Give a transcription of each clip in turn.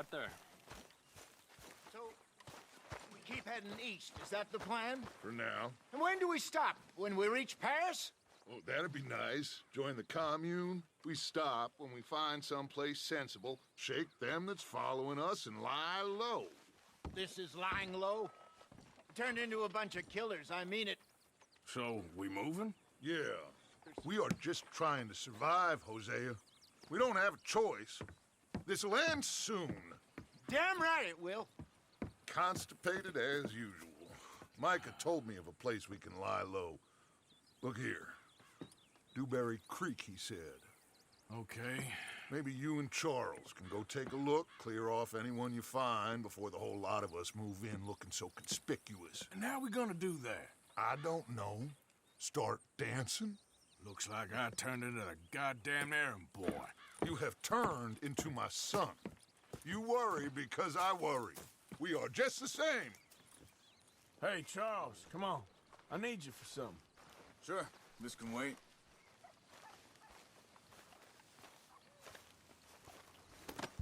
right there. So, we keep heading east. Is that the plan? For now. And when do we stop? When we reach Paris? Oh, that'd be nice. Join the commune. We stop when we find someplace sensible, shake them that's following us, and lie low. This is lying low? Turned into a bunch of killers, I mean it. So, we moving? Yeah. We are just trying to survive, Hosea. We don't have a choice. This'll end soon. Damn right it will. Constipated as usual. Micah told me of a place we can lie low. Look here. Dewberry Creek, he said. Okay. Maybe you and Charles can go take a look, clear off anyone you find before the whole lot of us move in looking so conspicuous. And how we gonna do that? I don't know. Start dancing? Looks like I turned into the goddamn errand boy. You have turned into my son. You worry because I worry. We are just the same. Hey, Charles, come on. I need you for something. Sure, this can wait.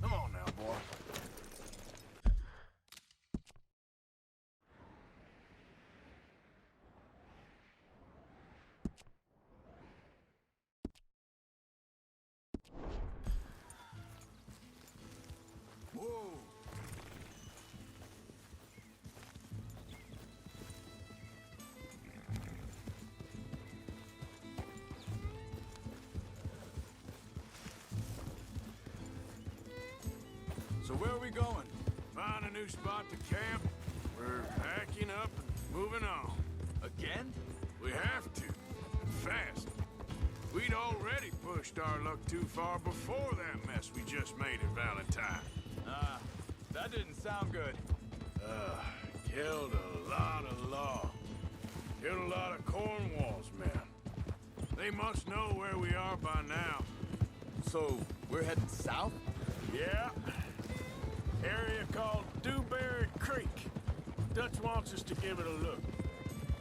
Come on now, boy. Whoa! So where are we going? Find a new spot to camp. We're packing up and moving on. Again? We have to. Fast. We'd already pushed our luck too far before that mess we just made at Valentine. That didn't sound good. Killed a lot of law. Killed a lot of Cornwall's men. They must know where we are by now. So, we're heading south? Yeah. Area called Dewberry Creek. Dutch wants us to give it a look.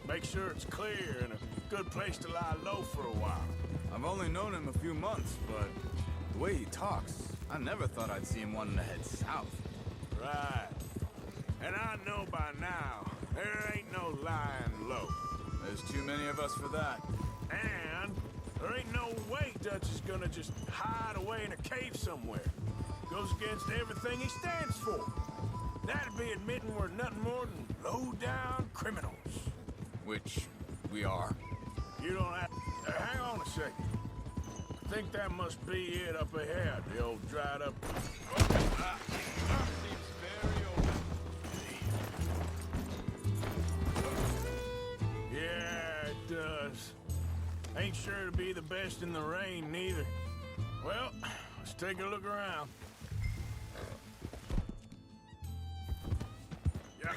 Make sure it's clear and a good place to lie low for a while. I've only known him a few months, but the way he talks, I never thought I'd see him wanting to head south. Right. And I know by now, there ain't no lying low. There's too many of us for that. And there ain't no way Dutch is gonna just hide away in a cave somewhere. Goes against everything he stands for. That'd be admitting we're nothing more than low-down criminals. Which we are. You don't have... hang on a second. I think that must be it up ahead, the old dried-up... Seems very open. Yeah, it does. Ain't sure to be the best in the rain, neither. Well, let's take a look around. Yeah.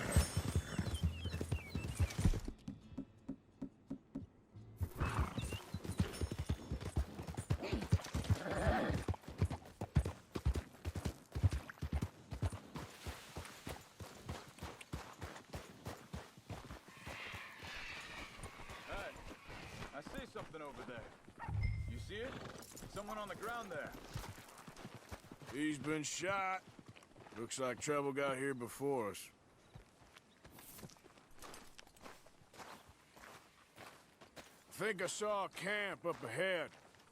I see something over there. You see it? Someone on the ground there. He's been shot. Looks like trouble got here before us. I think I saw a camp up ahead.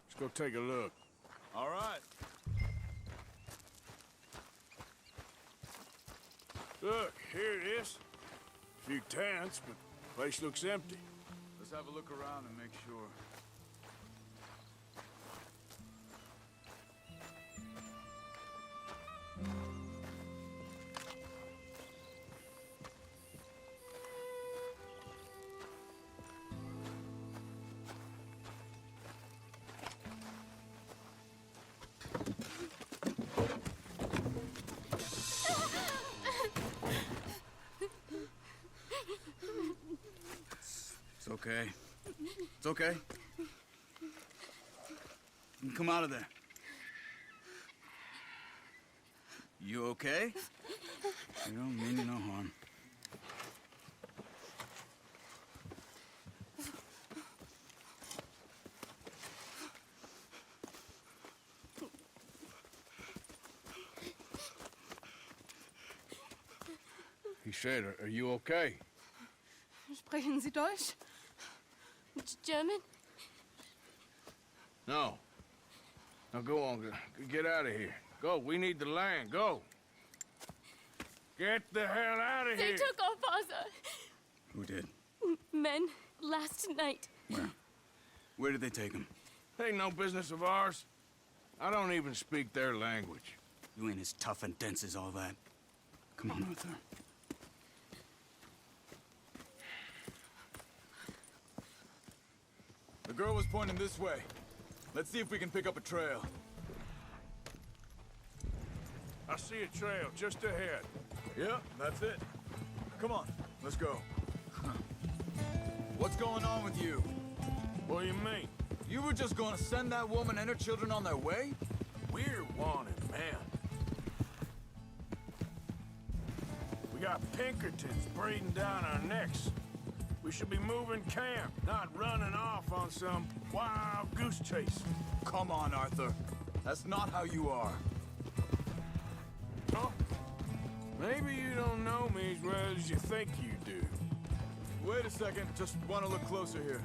Let's go take a look. All right. Look, here it is. A few tents, but the place looks empty. Let's have a look around and make sure. It's okay. It's okay. You can come out of there. You okay? You don't mean you no harm. said, are you okay? Sprechen Sie Deutsch? German? No. Now go on, get out of here. Go, we need the land, go. Get the hell out of They here. took our father. Who did? Men, last night. Where? Where did they take him? Ain't no business of ours. I don't even speak their language. You ain't as tough and dense as all that. Come on, Arthur. The girl was pointing this way. Let's see if we can pick up a trail. I see a trail just ahead. Yeah, that's it. Come on, let's go. What's going on with you? What do you mean? You were just going to send that woman and her children on their way? We're wanted, man. We got Pinkertons breathing down our necks. We should be moving camp, not running off on some wild goose chase. Come on, Arthur. That's not how you are. Huh? Maybe you don't know me as well as you think you do. Wait a second, just want to look closer here.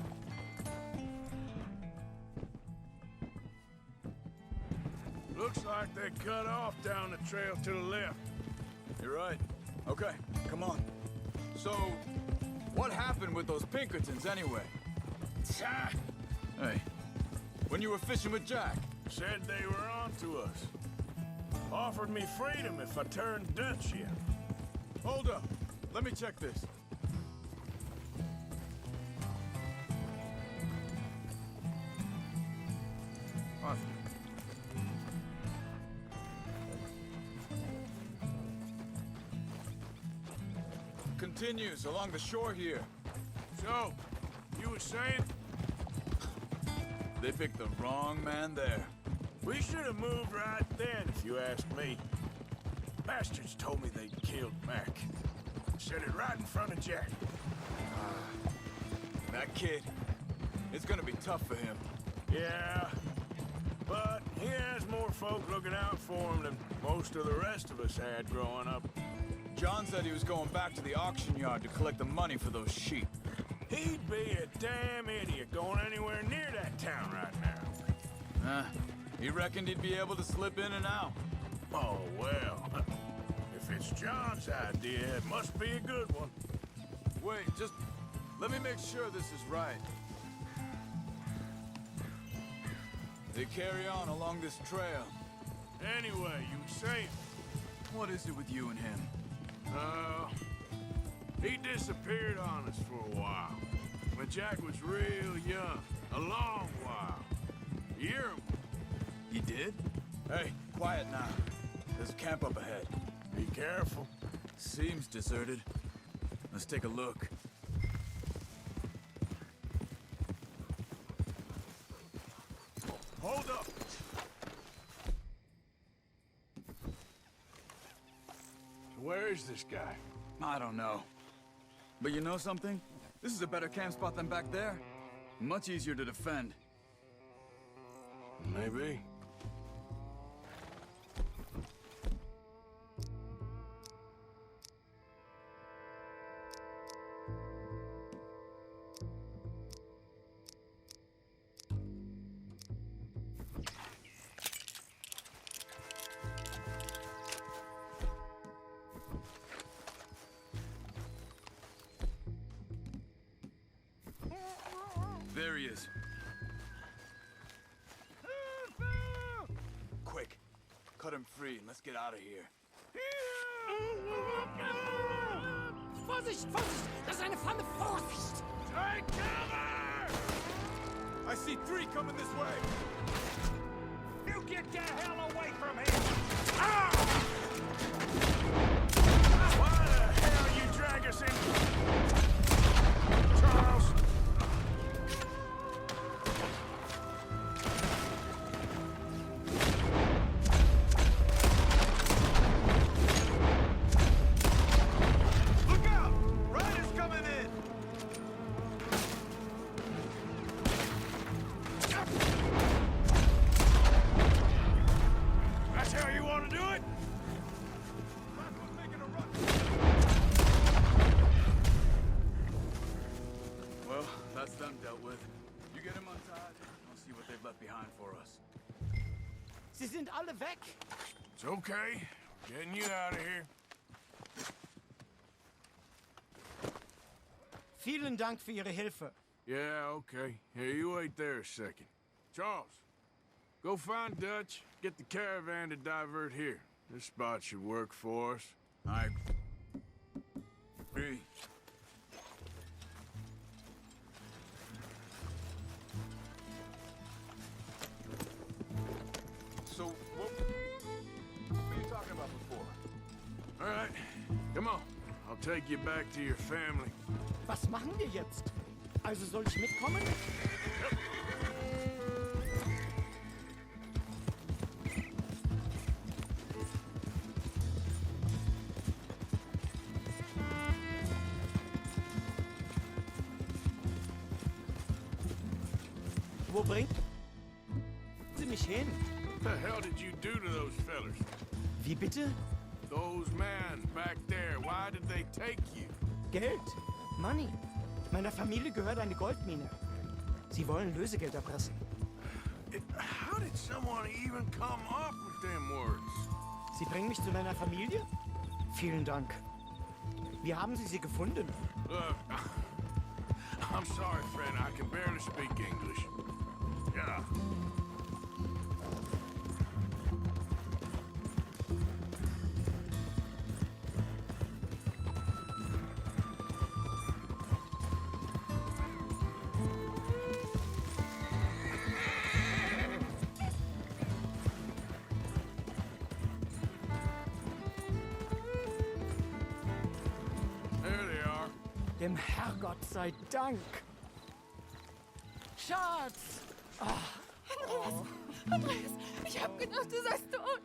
Looks like they cut off down the trail to the left. You're right. Okay, come on. So, what happened with those Pinkertons anyway? Ah, Hey, when you were fishing with Jack? said they were on to us. Offered me freedom if I turned Dutch yet. Hold up. Let me check this. Arthur. Continues along the shore here. So, you were saying? They picked the wrong man there. We should have moved right then, if you ask me. Bastards told me they'd killed Mac. Said it right in front of Jack. That kid, it's gonna be tough for him. Yeah, but he has more folk looking out for him than most of the rest of us had growing up. John said he was going back to the auction yard to collect the money for those sheep. He'd be a damn idiot going anywhere near that town right now. He reckoned he'd be able to slip in and out. Oh, well. If it's John's idea, it must be a good one. Wait, just let me make sure this is right. They carry on along this trail. Anyway, you were saying? What is it with you and him? He disappeared on us for a while. When Jack was real young. A long while. A year. He did? Hey, quiet now. There's a camp up ahead. Be careful. Seems deserted. Let's take a look. Hold up. So where is this guy? I don't know. But you know something? This is a better camp spot than back there. Much easier to defend. Maybe. There he is. Quick, cut him free and let's get out of here. Vorsicht, Vorsicht! Das ist eine Pfanne! Vorsicht! Take cover! I see 3 coming this way. You get the hell away from here! Why the hell you drag us in? Charles? Look out! Riders coming in! That's how you want to do it? Making a run. get him untied? I'll see what they've left behind for us. Sie sind alle weg. It's okay. We're getting you out of here. Vielen Dank für Ihre Hilfe. Yeah, okay. Here, you wait there a second. Charles, go find Dutch. Get the caravan to divert here. This spot should work for us. I agree. So, what were you talking about before? All right, come on. I'll take you back to your family. Was machen wir jetzt? Also soll ich mitkommen? Wo bringt Sie mich hin? What the hell did you do to those fellers? Wie bitte? Those men back there, why did they take you? Geld. Money. Meiner Familie gehört eine Goldmine. Sie wollen Lösegeld erpressen. How did someone even come up with them words? Sie bringen mich zu meiner Familie? Vielen Dank. Wie haben Sie sie gefunden? Look, I'm sorry, friend. I can barely speak English. Yeah. There they are. Dem Herrgott sei Dank. Schatz! Andreas, ich hab gedacht, du seist tot.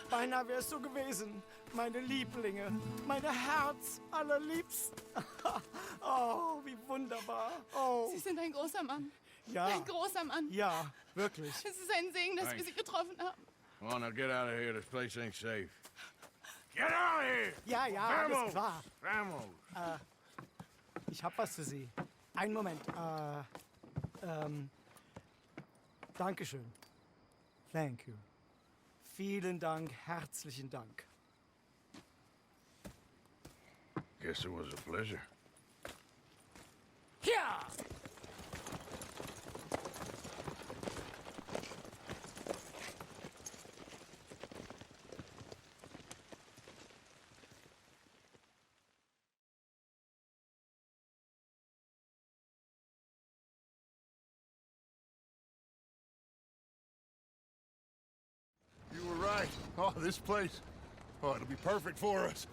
Beinahe wär's so gewesen. Meine Lieblinge, meine Herz allerliebsten. Oh, wie wunderbar. Oh, Sie sind ein großer Mann. ja. Ein großer Mann. Ja, wirklich. Es ist ein Segen, dass wir Sie getroffen haben. Come on, now get out of here. This place ain't safe. Get out of here! Ja, ja, alles klar. Vamos! Ich hab was für Sie. Einen Moment. Dankeschön. Thank you. Vielen Dank, herzlichen Dank. Guess it was a pleasure. Ja! You were right. Oh, this place. Oh, it'll be perfect for us.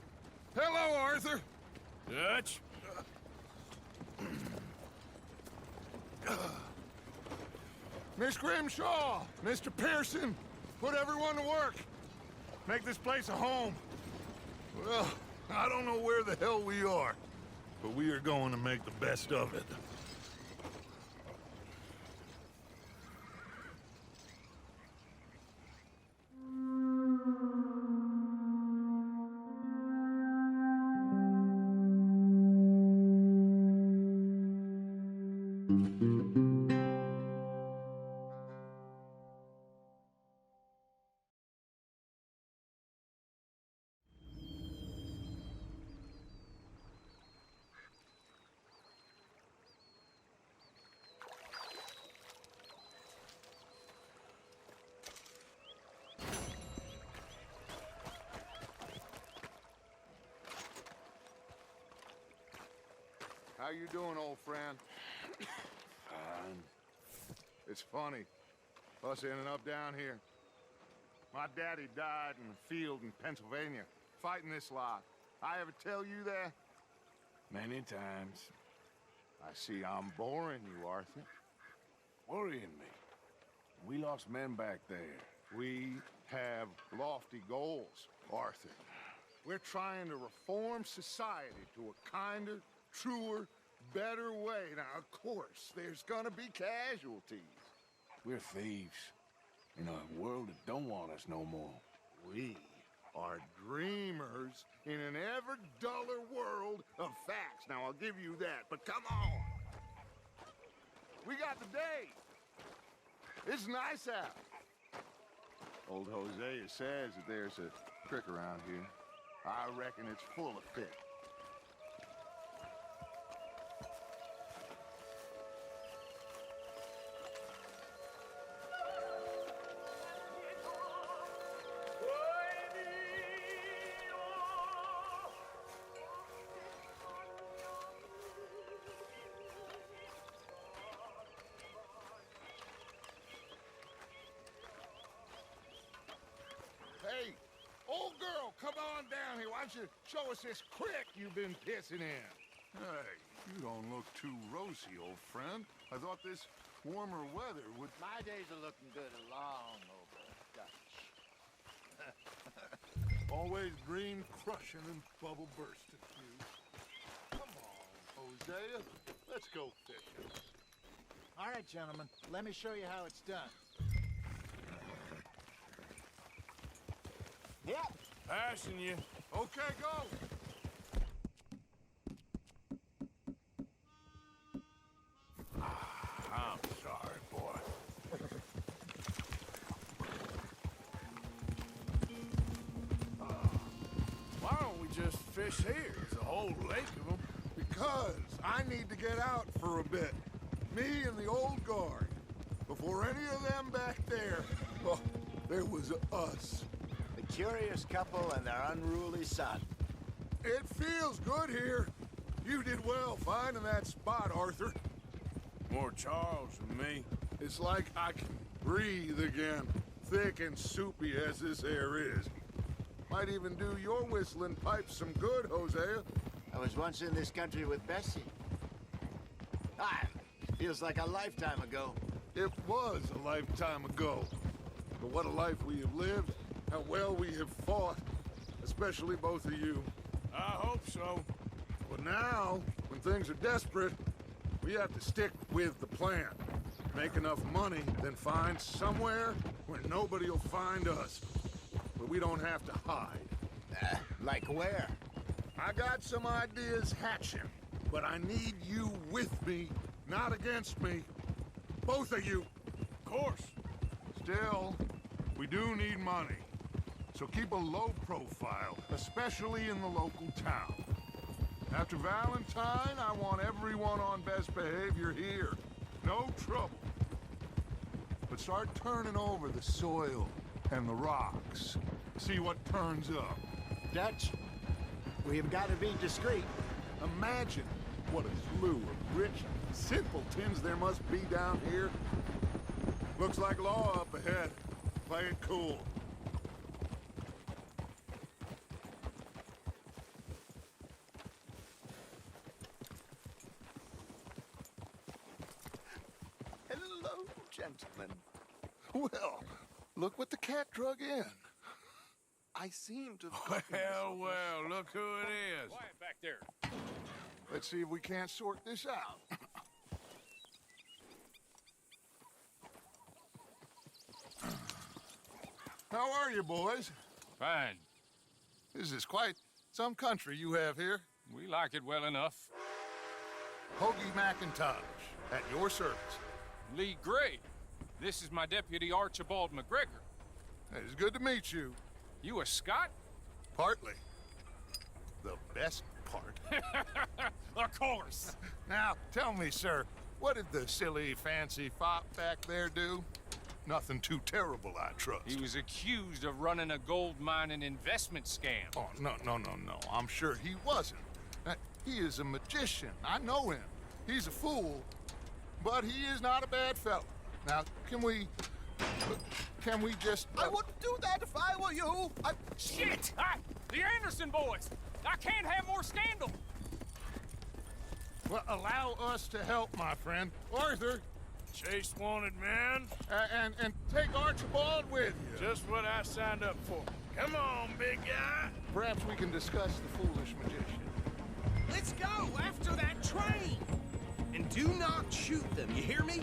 Hello, Arthur. Dutch? Miss Grimshaw, Mr. Pearson, put everyone to work. Make this place a home. Well, I don't know where the hell we are, but we are going to make the best of it. How you doing, old friend? Fine. It's funny, us ending up down here. My daddy died in the field in Pennsylvania, fighting this lot. I ever tell you that? Many times. I see I'm boring you, Arthur. Worrying me. We lost men back there. We have lofty goals, Arthur. We're trying to reform society to a kinder, truer, better way. Now, of course, there's gonna be casualties. We're thieves. In a world that don't want us no more. We are dreamers in an ever duller world of facts. Now, I'll give you that, but come on. We got the day. It's nice out. Old Hosea says that there's a creek around here. I reckon it's full of fish. Hey, old girl, come on down here. Why don't you show us this creek you've been pissing in? Hey, you don't look too rosy, old friend. I thought this warmer weather would... My days are looking good along over Dutch. Always green crushing and bubble bursting, you. Come on, Hosea. Let's go fishing. All right, gentlemen, let me show you how it's done. Yep. Passing you. Okay, go. I'm sorry, boy. Why don't we just fish here? There's a whole lake of them. Because I need to get out for a bit. Me and the old guard. Before any of them back there, well, there was us. The curious couple and their unruly son. It feels good here. You did well finding that spot, Arthur. More Charles than me. It's like I can breathe again, thick and soupy as this air is. Might even do your whistling pipes some good, Hosea. I was once in this country with Bessie. Ah, feels like a lifetime ago. It was a lifetime ago. But what a life we have lived, how well we have fought, especially both of you. I hope so. But now, when things are desperate, we have to stick with the plan. Make enough money, then find somewhere where nobody will find us. Where we don't have to hide. Like where? I got some ideas hatching, but I need you with me, not against me. Both of you. Of course. Still, we do need money. So keep a low profile, especially in the local town. After Valentine, I want everyone on best behavior here. No trouble. But start turning over the soil and the rocks. See what turns up. Dutch, we've got to be discreet. Imagine what a slew of rich simpletons there must be down here. Looks like law up ahead. Play it cool. Hello, gentlemen. Well, look what the cat drug in. I seem to have gotten this Well, over. well, look who it is. Quiet back there. Let's see if we can't sort this out. How are you, boys? Fine. This is quite some country you have here. We like it well enough. Hoagie McIntosh, at your service. Lee Gray. This is my deputy Archibald McGregor. It's good to meet you. You a Scot? Partly. The best part. Of course. Now, tell me, sir, what did the silly, fancy fop back there do? Nothing too terrible, I trust. He was accused of running a gold mine and investment scam. Oh, no. I'm sure he wasn't. He is a magician. I know him. He's a fool, but he is not a bad fellow. Now, can we just... I wouldn't do that if I were you. Shit! The Anderson boys! I can't have more scandal! Well, allow us to help, my friend. Arthur, Chase wanted man. and take Archibald with you. Just what I signed up for. Come on, big guy. Perhaps we can discuss the foolish magician. Let's go after that train. And do not shoot them, you hear me?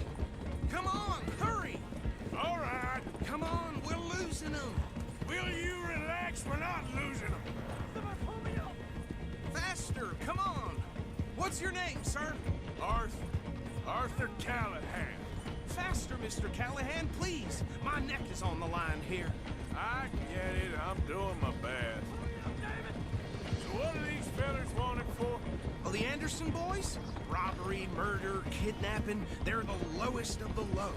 Come on, hurry. All right. Come on, we're losing them. Will you relax? We're not losing them. Faster, come on. What's your name, sir? Arthur. Arthur Callahan. Faster, Mr. Callahan, please. My neck is on the line here. I get it. I'm doing my best. So what are these fellas wanted for? Oh, the Anderson boys? Robbery, murder, kidnapping. They're the lowest of the low.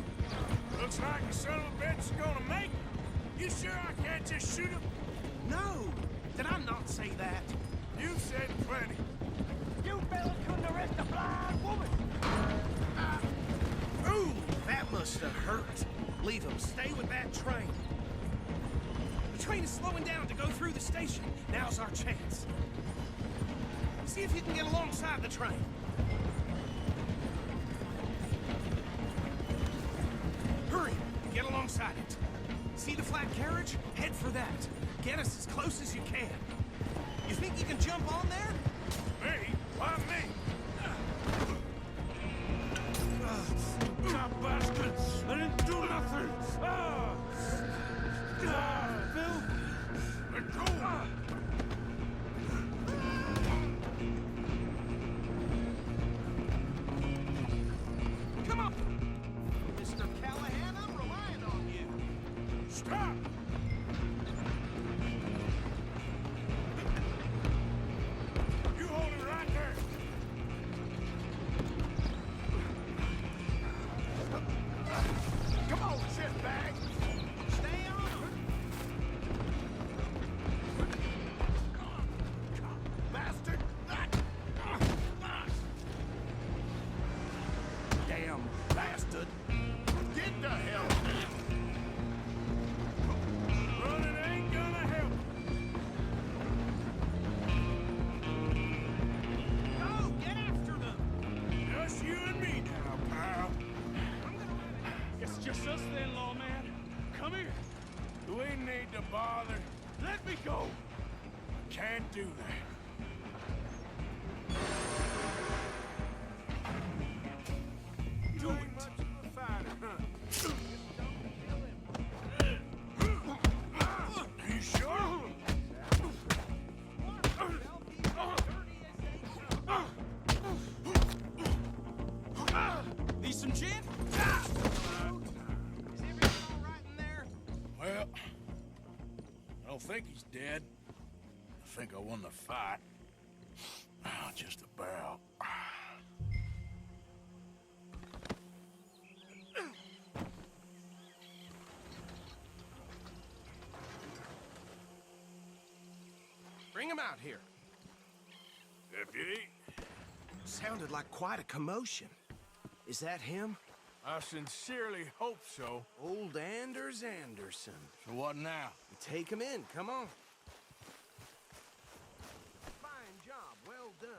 Looks like the son of a bitch is gonna make it. You sure I can't just shoot him? No! Did I not say that? You said plenty. You fellas couldn't arrest a blind woman. Ooh, that must have hurt. Leave them. Stay with that train. The train is slowing down to go through the station. Now's our chance. See if you can get alongside the train. Hurry, get alongside it. See the flat carriage? Head for that. Get us as close as you can. You think you can jump on there? Me? Why me? God bastard! I didn't do nothing! Phil? Let go! Come on! Mr. Callahan, I'm relying on you. Stop! You hold it right there! Come on, shitbag! Stay on! Bastard! Damn bastard! Get the hell! Running ain't gonna help. Go! Get after them! Just you and me now, pal. It's just us then, lawman. Come here. Do we need to bother? Let me go. Can't do that. You ain't much of a fighter, huh? You sure? Need some gin? Is everything all right in there? Well, I don't think he's dead. I think I won the fight. Just about. Bring him out here. Deputy, Sounded like quite a commotion. Is that him? I sincerely hope so. Old Anders Anderson. So what now? Take him in, come on. Fine job, well done.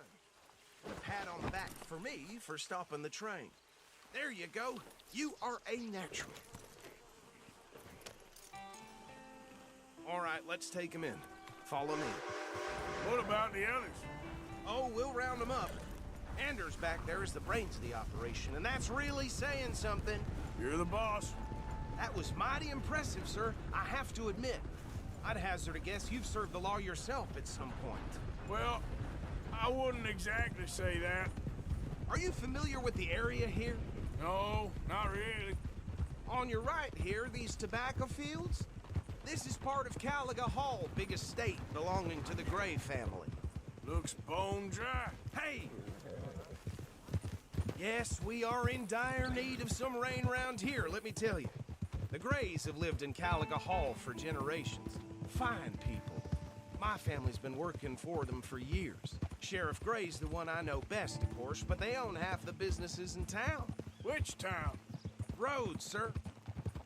And a pat on the back for me for stopping the train. There you go. You are a natural. All right, let's take him in. Follow me. What about the others? Oh, we'll round them up. Anders back there is the brains of the operation, and that's really saying something. You're the boss. That was mighty impressive, sir. I have to admit. I'd hazard a guess you've served the law yourself at some point. Well, I wouldn't exactly say that. Are you familiar with the area here? No, not really. On your right here, these tobacco fields? This is part of Caliga Hall, big estate belonging to the Gray family. Looks bone dry. Hey! Yes, we are in dire need of some rain around here, let me tell you. The Grays have lived in Caliga Hall for generations. Fine people. My family's been working for them for years. Sheriff Gray's the one I know best, of course, but they own half the businesses in town. Which town? Rhodes, sir.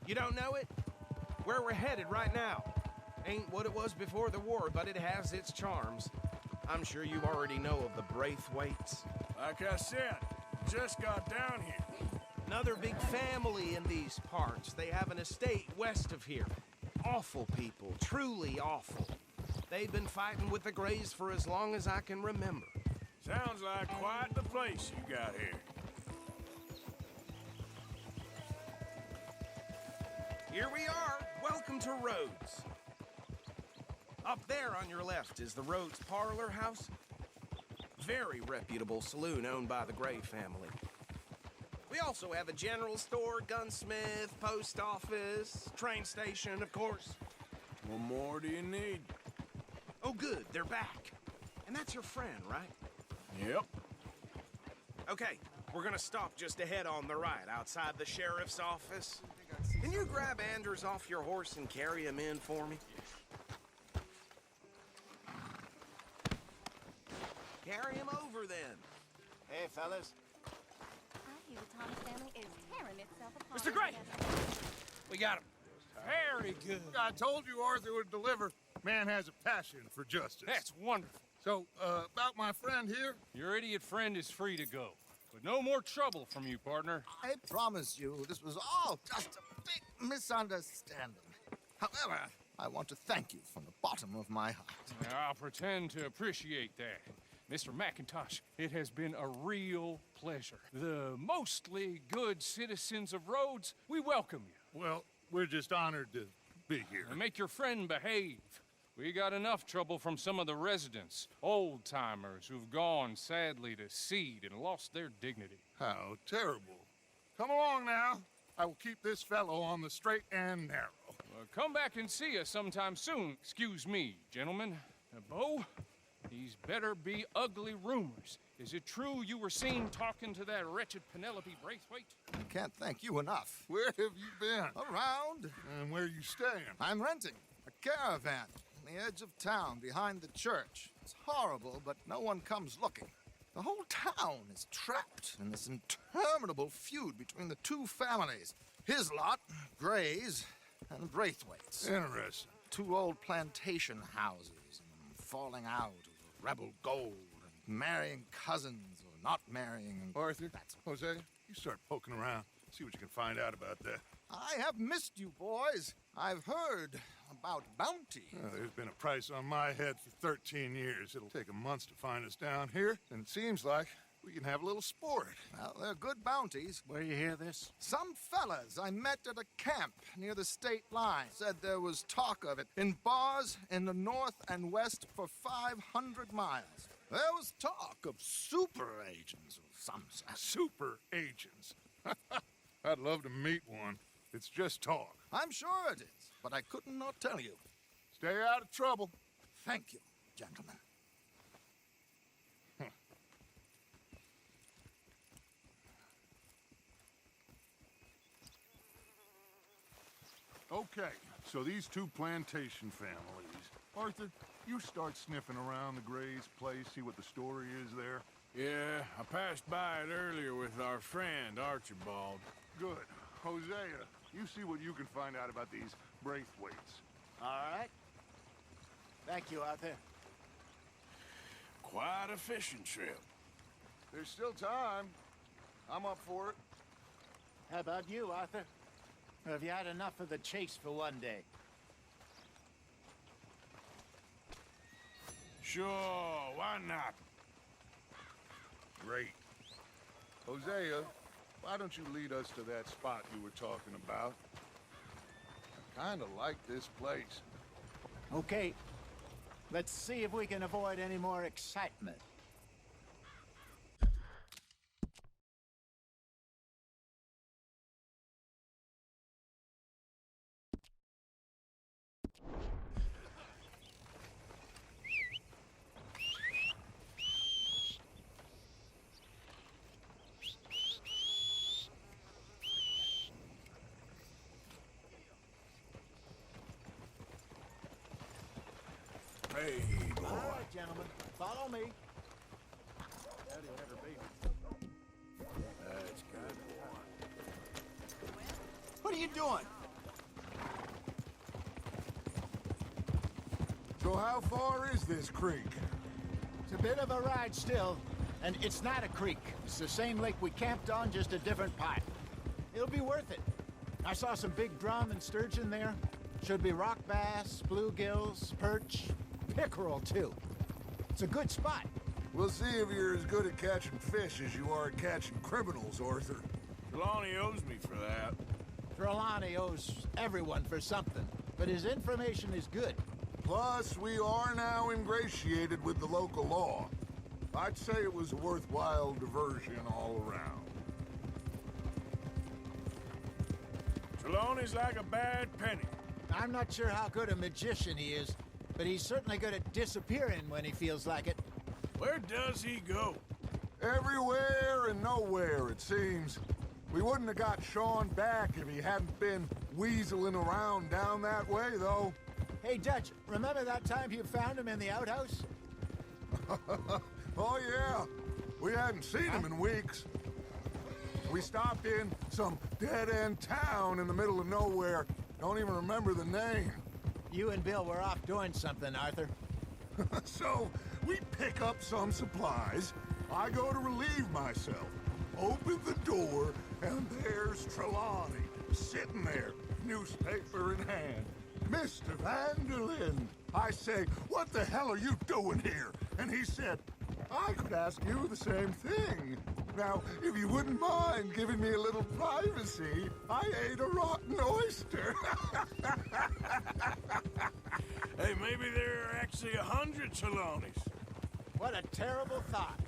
You don't know it? Where we're headed right now. Ain't what it was before the war, but it has its charms. I'm sure you already know of the Braithwaites. Like I said, just got down here. Another big family in these parts. They have an estate west of here. Awful people, truly awful. They've been fighting with the Grays for as long as I can remember. Sounds like quite the place you got here. Here we are. Welcome to Rhodes. Up there on your left is the Rhodes Parlor House. Very reputable saloon owned by the Gray family. We also have a general store, gunsmith, post office, train station, of course. What more do you need? Oh, good, they're back. And that's your friend, right? Yep. Okay, we're gonna stop just ahead on the right, outside the sheriff's office. Can you grab Anders off your horse and carry him in for me? Carry him over, then. Hey, fellas. I hear the Thomas family is tearing itself apart. Mr. Gray! together. We got him. Very good. I told you Arthur would deliver. Man has a passion for justice. That's wonderful. So, about my friend here? Your idiot friend is free to go. But no more trouble from you, partner. I promise you, this was all just a big misunderstanding. However, I want to thank you from the bottom of my heart. I'll pretend to appreciate that. Mr. McIntosh, it has been a real pleasure. The mostly good citizens of Rhodes, we welcome you. Well, we're just honored to be here. And make your friend behave. We got enough trouble from some of the residents, old-timers who've gone, sadly, to seed and lost their dignity. How terrible. Come along now. I will keep this fellow on the straight and narrow. Come back and see us sometime soon. Excuse me, gentlemen. Bo, these better be ugly rumors. Is it true you were seen talking to that wretched Penelope Braithwaite? I can't thank you enough. Where have you been? Around, And where you staying? I'm renting a caravan on the edge of town behind the church. It's horrible, but no one comes looking. The whole town is trapped in this interminable feud between the two families. His lot, Gray's, and Braithwaite's. Interesting. Two old plantation houses, and falling out over rebel gold, and marrying cousins or not marrying. And Arthur, that's Jose, you start poking around. See what you can find out about that. I have missed you, boys. I've heard about bounty. There's been a price on my head for 13 years. It'll take a month to find us down here, and it seems like we can have a little sport. Well, they're good bounties. Where you hear this? Some fellas I met at a camp near the state line said there was talk of it in bars in the north and west for 500 miles. There was talk of super agents of some sort. Super agents. I'd love to meet one. It's just talk. I'm sure it is, but I couldn't not tell you. Stay out of trouble. Thank you, gentlemen. Okay, so these two plantation families. Arthur, you start sniffing around the Gray's place, see what the story is there. Yeah, I passed by it earlier with our friend, Archibald. Good. Hosea, you see what you can find out about these Braithwaites. All right. Thank you, Arthur. Quite a fishing trip. There's still time. I'm up for it. How about you, Arthur? Or have you had enough of the chase for one day? Sure, why not? Great. Hosea, why don't you lead us to that spot you were talking about? I kind of like this place. Okay. Let's see if we can avoid any more excitement. Hey, boy. All right, gentlemen. Follow me. That's good. What are you doing? So how far is this creek? It's a bit of a ride still, and it's not a creek. It's the same lake we camped on, just a different part. It'll be worth it. I saw some big drum and sturgeon there. Should be rock bass, bluegills, perch, pickerel, too. It's a good spot. We'll see if you're as good at catching fish as you are at catching criminals, Arthur. Trelawney owes me for that. Trelawney owes everyone for something, but his information is good. Plus, we are now ingratiated with the local law. I'd say it was a worthwhile diversion all around. Trelawney's like a bad penny. I'm not sure how good a magician he is, but he's certainly good at disappearing when he feels like it. Where does he go? Everywhere and nowhere, it seems. We wouldn't have got Sean back if he hadn't been weaseling around down that way, though. Hey, Dutch, remember that time you found him in the outhouse? Oh, yeah. We hadn't seen him in weeks. We stopped in some dead-end town in the middle of nowhere. Don't even remember the name. You and Bill were off doing something, Arthur. So, we pick up some supplies. I go to relieve myself. Open the door, and there's Trelawney, sitting there, newspaper in hand. Mr. Vanderlyn. I say, what the hell are you doing here? And he said, I could ask you the same thing. Now, if you wouldn't mind giving me a little privacy, I ate a rotten oyster. Hey, maybe there are actually 100 Trelawneys. What a terrible thought.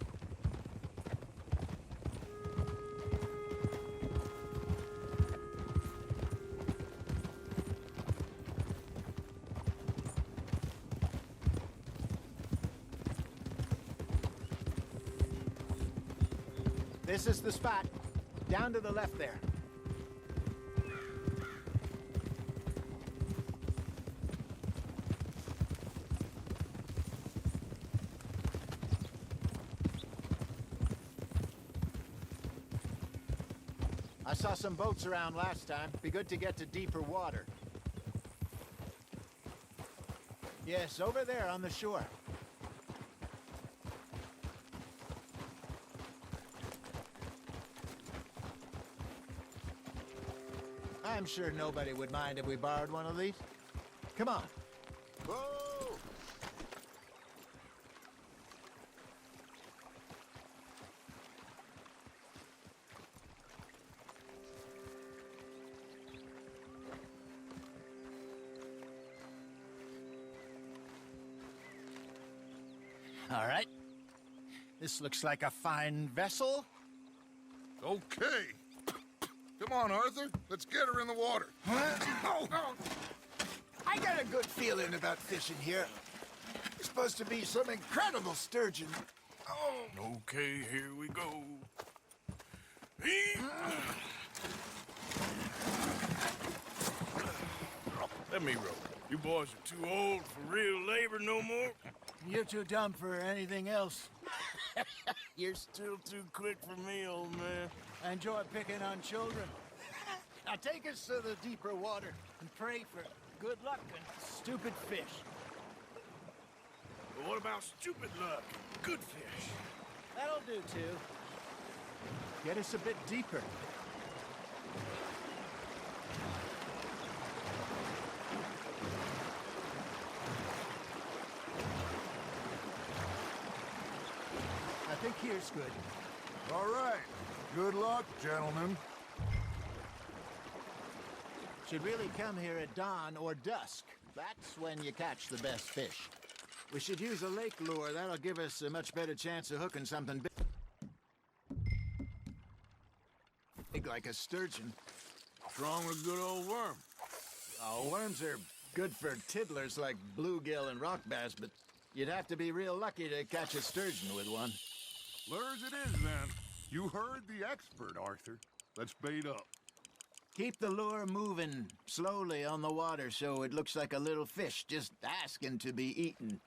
This is the spot. Down to the left there. I saw some boats around last time. Be good to get to deeper water. Yes, over there on the shore. I'm sure nobody would mind if we borrowed one of these. Come on. Whoa! All right. This looks like a fine vessel. Okay. Come on, Arthur. Let's get her in the water. Oh, I got a good feeling about fishing here. It's supposed to be some incredible sturgeon. Oh. Okay, here we go. Let me row. You boys are too old for real labor no more. You're too dumb for anything else. You're still too quick for me, old man. I enjoy picking on children. Now take us to the deeper water and pray for good luck and stupid fish. But what about stupid luck? Good fish. That'll do, too. Get us a bit deeper. I think here's good. All right. Good luck, gentlemen. Should really come here at dawn or dusk. That's when you catch the best fish. We should use a lake lure. That'll give us a much better chance of hooking something big like a sturgeon. What's wrong with good old worm? Oh, worms are good for tiddlers like bluegill and rock bass, but you'd have to be real lucky to catch a sturgeon with one. Lures it is, then. You heard the expert, Arthur. Let's bait up. Keep the lure moving slowly on the water so it looks like a little fish just asking to be eaten.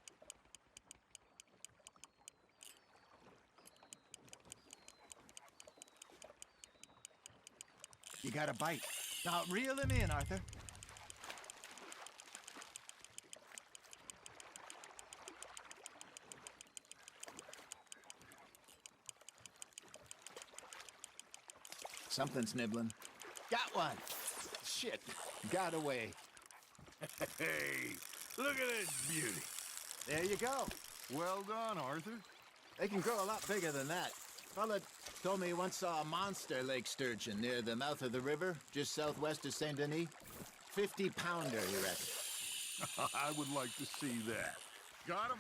You got a bite. Now reel him in, Arthur. Something's nibbling. Got one. Shit. Got away. Hey, look at this beauty. There you go. Well done, Arthur. They can grow a lot bigger than that. Fella told me he once saw a monster lake sturgeon near the mouth of the river, just southwest of Saint Denis. 50-pounder, he reckons. I would like to see that. Got him?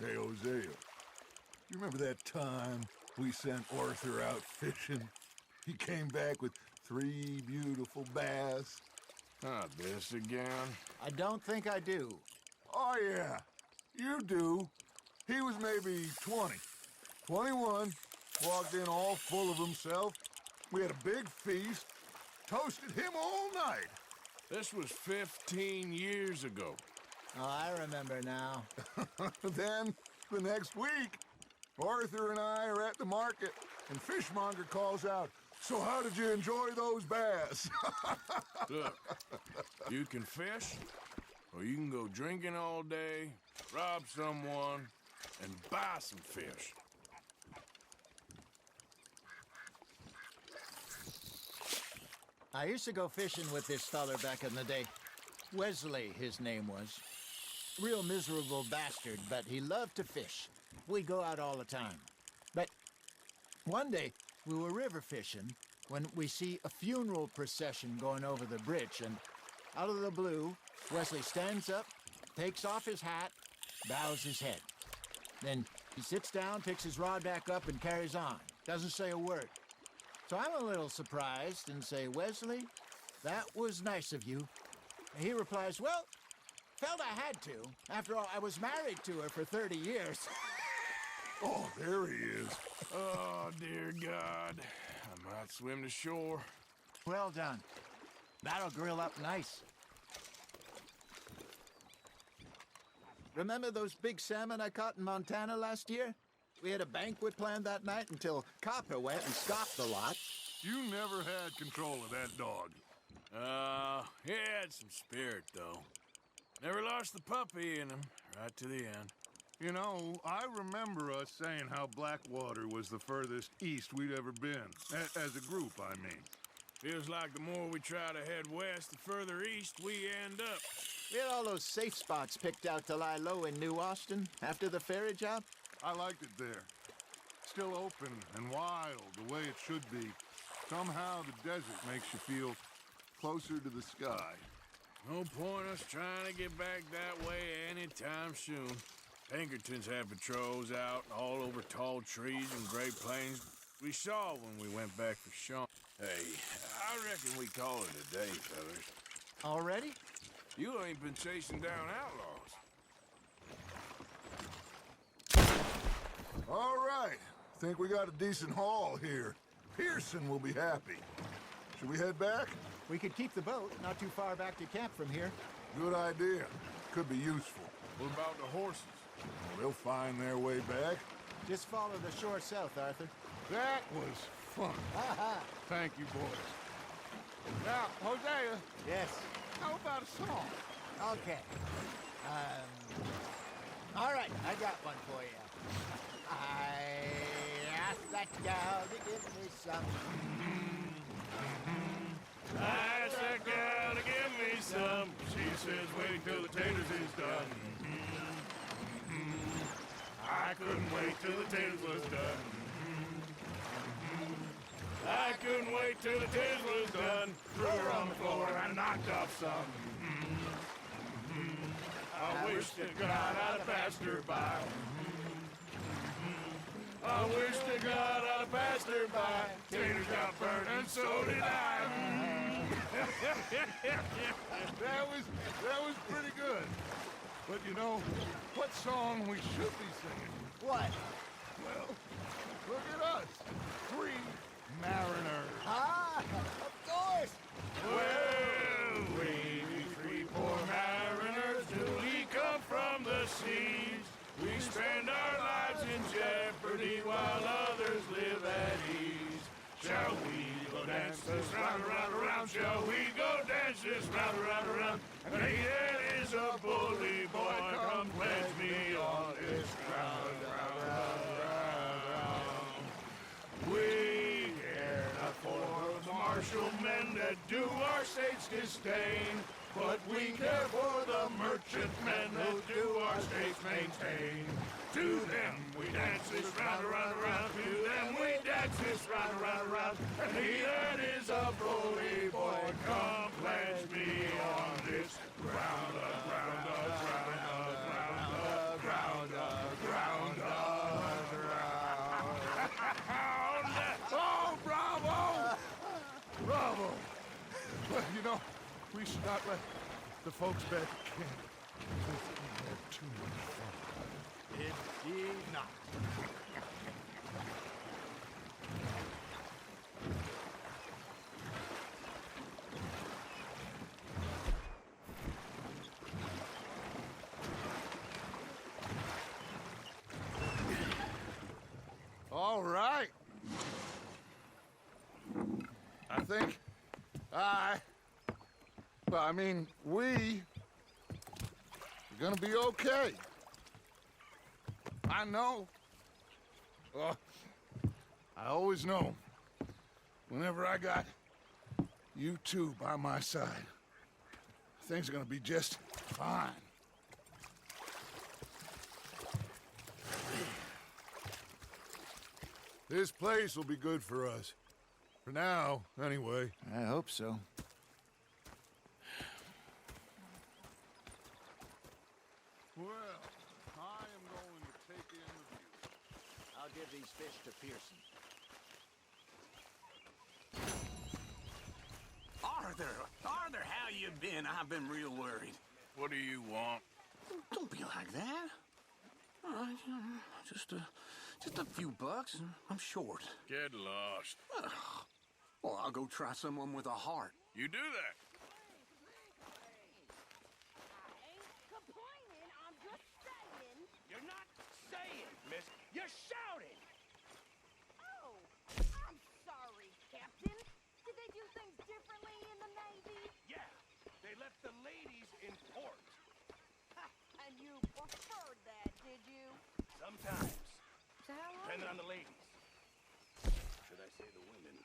Hey, Hosea. You remember that time we sent Arthur out fishing? He came back with 3 beautiful bass. Not this again. I don't think I do. Oh, yeah. You do. He was maybe 20. 21. Walked in all full of himself. We had a big feast. Toasted him all night. This was 15 years ago. Oh, I remember now. Then, the next week, Arthur and I are at the market, and Fishmonger calls out, "So how did you enjoy those bass?" Look, you can fish, or you can go drinking all day, rob someone, and buy some fish. I used to go fishing with this feller back in the day. Wesley, his name was. Real miserable bastard, but he loved to fish. We'd go out all the time. But one day, we were river fishing when we see a funeral procession going over the bridge, and out of the blue, Wesley stands up, takes off his hat, bows his head. Then he sits down, picks his rod back up, and carries on. Doesn't say a word. So I'm a little surprised and say, "Wesley, that was nice of you." And he replies, "Well, felt I had to. After all, I was married to her for 30 years. Oh, there he is. Oh, dear God. I might swim to shore. Well done. That'll grill up nice. Remember those big salmon I caught in Montana last year? We had a banquet planned that night until Copper went and scoffed the lot. You never had control of that dog. He had some spirit, though. Never lost the puppy in him, right to the end. You know, I remember us saying how Blackwater was the furthest east we'd ever been. As a group, I mean. Feels like the more we try to head west, the further east we end up. We had all those safe spots picked out to lie low in New Austin after the ferry job. I liked it there. Still open and wild, the way it should be. Somehow the desert makes you feel closer to the sky. No point us trying to get back that way anytime soon. Pinkertons had patrols out all over tall trees and Great Plains. We saw when we went back for Sean. Hey, I reckon we call it a day, fellas. Already? You ain't been chasing down outlaws. All right. Think we got a decent haul here. Pearson will be happy. Should we head back? We could keep the boat not too far back to camp from here. Good idea. Could be useful. What about the horses? They'll find their way back. Just follow the shore south, Arthur. That was fun. Thank you, boys. Now, Hosea, Yes. how about a song? Okay. All right, I got one for you. I asked that gal to give me some. I asked that gal to give me some. She says, wait till the taters is done. I couldn't wait till the taters was done. I couldn't wait till the taters was done. Threw her on the floor and knocked off some. I wish to God I'd have passed her by. I wish to God I'd have passed her by. Taters got burned and so did I. That was pretty good. But you know, what song we should be singing? What? Well, look at us. 3 mariners. Ah, of course. Well, we 3 poor mariners, newly come from the seas. We spend our lives in jeopardy while others live at ease. Shall we go dance this round, around, around? Shall we go dance this round, around, around? And he that is a bully boy, come pledge me on this ground, round, round, round, round. We care not for the martial men that do our state's disdain, but we care for the merchant men who do our states maintain. To them we dance this round, around, around. To them we dance this round, around, around. And he that is a bully boy, come pledge me on this ground, ground, ground, ground, ground, ground, ground. Oh, bravo! Bravo! Well, you know, We should not let the folks back at camp drift in there too much further. It did not. All right. I think we're gonna be okay. I know. I always know. Whenever I got you two by my side, things are gonna be just fine. This place will be good for us. For now, anyway. I hope so. Well, I am going to take in the view. I'll give these fish to Pearson. Arthur, how you been? I've been real worried. What do you want? Don't be like that. Just a few bucks, and I'm short. Get lost. Well, I'll go try someone with a heart. You do that. Complaining, I'm just saying. You're not saying, miss. You're shouting. Oh, I'm sorry, Captain. Did they do things differently in the Navy? Yeah, they left the ladies in port. And you preferred that, did you? Sometimes, So how long? depending on the ladies. Should I say the women?